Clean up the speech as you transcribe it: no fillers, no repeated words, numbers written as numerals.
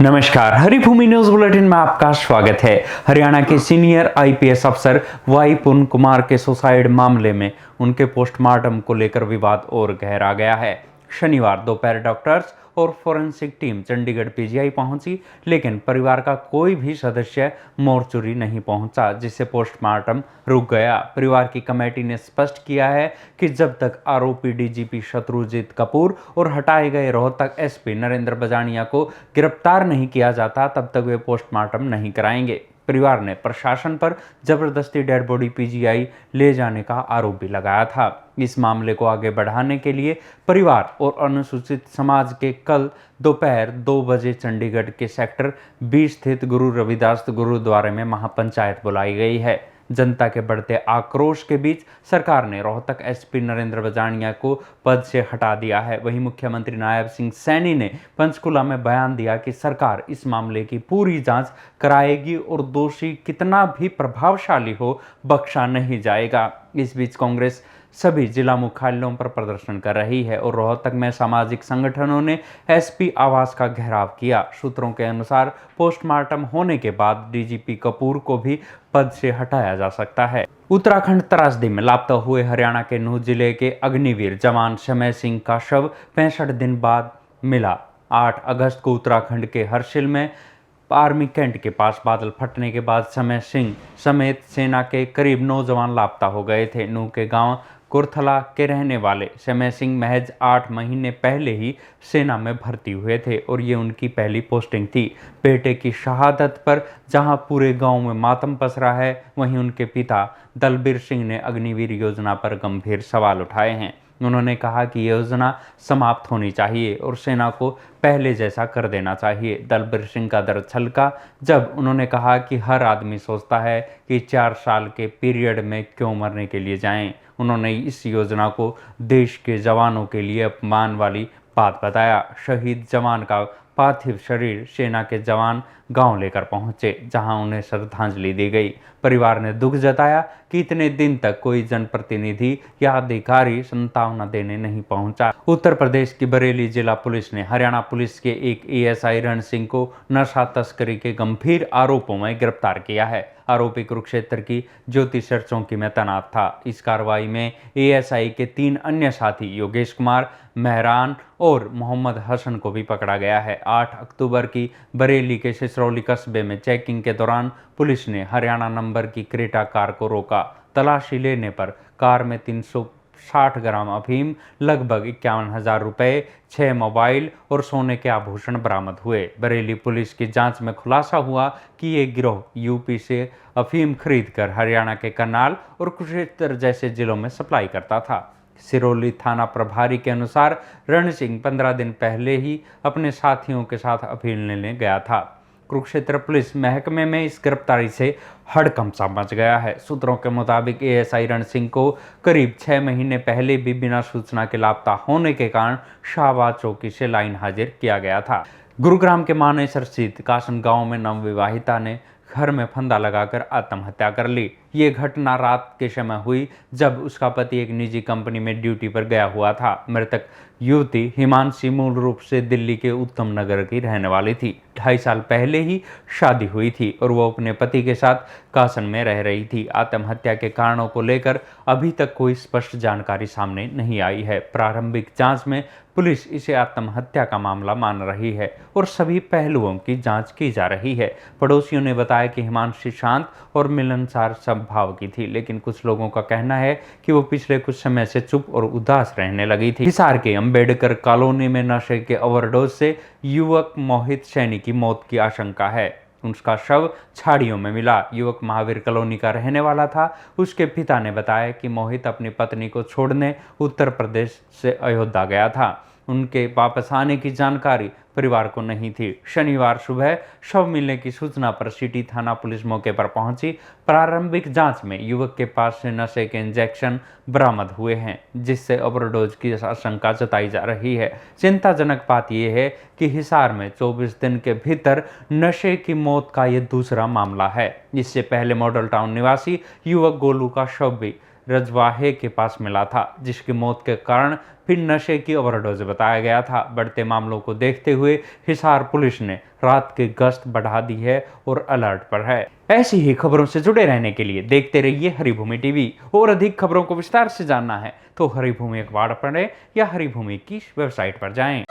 नमस्कार, Haribhoomi news bulletin में आपका स्वागत है। हरियाणा के सीनियर आईपीएस अफसर वाई पुन कुमार के सुसाइड मामले में उनके पोस्टमार्टम को लेकर विवाद और गहरा गया है। शनिवार दोपहर डॉक्टर्स और फोरेंसिक टीम चंडीगढ़ पीजीआई पहुंची, लेकिन परिवार का कोई भी सदस्य मोर्चरी नहीं पहुंचा, जिससे पोस्टमार्टम रुक गया। परिवार की कमेटी ने स्पष्ट किया है कि जब तक आरोपी डीजीपी शत्रुजीत कपूर और हटाए गए रोहतक एसपी नरेंद्र बजानिया को गिरफ्तार नहीं किया जाता, तब तक वे पोस्टमार्टम नहीं कराएंगे। परिवार ने प्रशासन पर जबरदस्ती डेड बॉडी पीजीआई ले जाने का आरोप भी लगाया था। इस मामले को आगे बढ़ाने के लिए परिवार और अनुसूचित समाज के कल दोपहर 2 बजे चंडीगढ़ के सेक्टर 20 स्थित गुरु रविदास गुरुद्वारे में महापंचायत बुलाई गई है। जनता के बढ़ते आक्रोश के बीच सरकार ने रोहतक एसपी नरेंद्र बजानिया को पद से हटा दिया है। वहीं मुख्यमंत्री नायब सिंह सैनी ने पंचकुला में बयान दिया कि सरकार इस मामले की पूरी जांच कराएगी और दोषी कितना भी प्रभावशाली हो, बख्शा नहीं जाएगा। इस बीच कांग्रेस सभी जिला मुख्यालयों पर प्रदर्शन कर रही है और रोहतक में सामाजिक संगठनों ने एसपी आवास का घेराव किया। सूत्रों के अनुसार पोस्टमार्टम होने के बाद डीजीपी कपूर को भी पद से हटाया जा सकता है। उत्तराखंड त्रासदी में लापता हुए हरियाणा के नूह जिले के अग्निवीर जवान समय सिंह का शव 65 दिन बाद मिला। 8 अगस्त को उत्तराखंड के हर्षिल में आर्मी कैंट के पास बादल फटने के बाद समय सिंह समेत सेना के करीब 9 जवान लापता हो गए थे। नूह के गांव कुरथला के रहने वाले समय सिंह महज 8 महीने पहले ही सेना में भर्ती हुए थे और ये उनकी पहली पोस्टिंग थी। बेटे की शहादत पर जहां पूरे गांव में मातम पसरा है, वहीं उनके पिता दलबीर सिंह ने अग्निवीर योजना पर गंभीर सवाल उठाए हैं। उन्होंने कहा कि योजना समाप्त होनी चाहिए और सेना को पहले जैसा कर देना चाहिए। दलबीर सिंह का दर्द छलका जब उन्होंने कहा कि हर आदमी सोचता है कि 4 साल के पीरियड में क्यों मरने के लिए जाएं। उन्होंने इस योजना को देश के जवानों के लिए अपमान वाली बात बताया। शहीद जवान का पार्थिव शरीर सेना के जवान गांव लेकर पहुंचे, जहां उन्हें श्रद्धांजलि दी गई। परिवार ने दुख जताया कि इतने दिन तक कोई जनप्रतिनिधि या अधिकारी सांत्वना देने नहीं पहुंचा। उत्तर प्रदेश की बरेली जिला पुलिस ने हरियाणा पुलिस के एक एएसआई रण सिंह को नशा तस्करी के गंभीर आरोपों में गिरफ्तार किया है। आरोपी कुरुक्षेत्र की ज्योति सर चौकी में तैनात था। इस कार्रवाई में एएसआई के 3 अन्य साथी योगेश कुमार, मेहरान और मोहम्मद हसन को भी पकड़ा गया है। 8 अक्टूबर की बरेली के सिसरौली कस्बे में चेकिंग के दौरान पुलिस ने हरियाणा नंबर की क्रेटा कार को रोका। तलाशी लेने पर कार में 360 ग्राम अफीम, लगभग 51,000 रुपए, 6 मोबाइल और सोने के आभूषण बरामद हुए। बरेली पुलिस की जांच में खुलासा हुआ कि ये गिरोह यूपी से अफीम खरीदकर हरियाणा के करनाल और कुरुक्षेत्र जैसे जिलों में सप्लाई करता था। सिरोली थाना प्रभारी के अनुसार रण सिंह 15 दिन पहले ही अपने साथियों के साथ अफीम लेने गया था। कुरुक्षेत्र पुलिस महकमे में इस गिरफ्तारी से हड़कंप सा मच गया है। सूत्रों के मुताबिक एएसआई रण सिंह को करीब 6 महीने पहले भी बिना सूचना के लापता होने के कारण शाहबाद चौकी से लाइन हाजिर किया गया था। गुरुग्राम के मानेसर स्थित कासन गांव में नवविवाहिता ने घर में फंदा लगाकर आत्महत्या कर ली। ये घटना रात के समय हुई जब उसका पति एक निजी कंपनी में ड्यूटी पर गया हुआ था। मृतक युवती हिमांशी मूल रूप से दिल्ली के उत्तम नगर की रहने वाली थी। 2.5 साल पहले ही शादी हुई थी और वो अपने पति के साथ कासन में रह रही थी। आत्महत्या के कारणों को लेकर अभी तक कोई स्पष्ट जानकारी सामने नहीं आई है। प्रारंभिक जांच में पुलिस इसे आत्महत्या का मामला मान रही है और सभी पहलुओं की जांच की जा रही है। पड़ोसियों ने बताया कि हिमांशी शांत और मिलनसार स्वभाव की थी, लेकिन कुछ लोगों का कहना है कि वो पिछले कुछ समय से चुप और उदास रहने लगी थी। हिसार के अंबेडकर कॉलोनी में नशे के ओवरडोज से युवक मोहित सैनी की मौत की आशंका है। उसका शव झाड़ियों में मिला। युवक महावीर कॉलोनी का रहने वाला था। उसके पिता ने बताया कि मोहित अपनी पत्नी को छोड़ने उत्तर प्रदेश से अयोध्या गया था। उनके वापस आने की जानकारी परिवार को नहीं थी। शनिवार सुबह शव मिलने की सूचना पर सिटी थाना पुलिस मौके पर पहुंची। प्रारंभिक जांच में युवक के पास से नशे के इंजेक्शन बरामद हुए हैं, जिससे ओवरडोज की आशंका जताई जा रही है। चिंताजनक बात यह है कि हिसार में 24 दिन के भीतर नशे की मौत का यह दूसरा मामला है। इससे पहले मॉडल टाउन निवासी युवक गोलू का शव भी रजवाहे के पास मिला था, जिसकी मौत के कारण फिर नशे की ओवरडोज बताया गया था। बढ़ते मामलों को देखते हुए हिसार पुलिस ने रात की गश्त बढ़ा दी है और अलर्ट पर है। ऐसी ही खबरों से जुड़े रहने के लिए देखते रहिए हरिभूमि टीवी। और अधिक खबरों को विस्तार से जानना है तो हरिभूमि अखबार पढ़ें या हरिभूमि की वेबसाइट पर जाएं।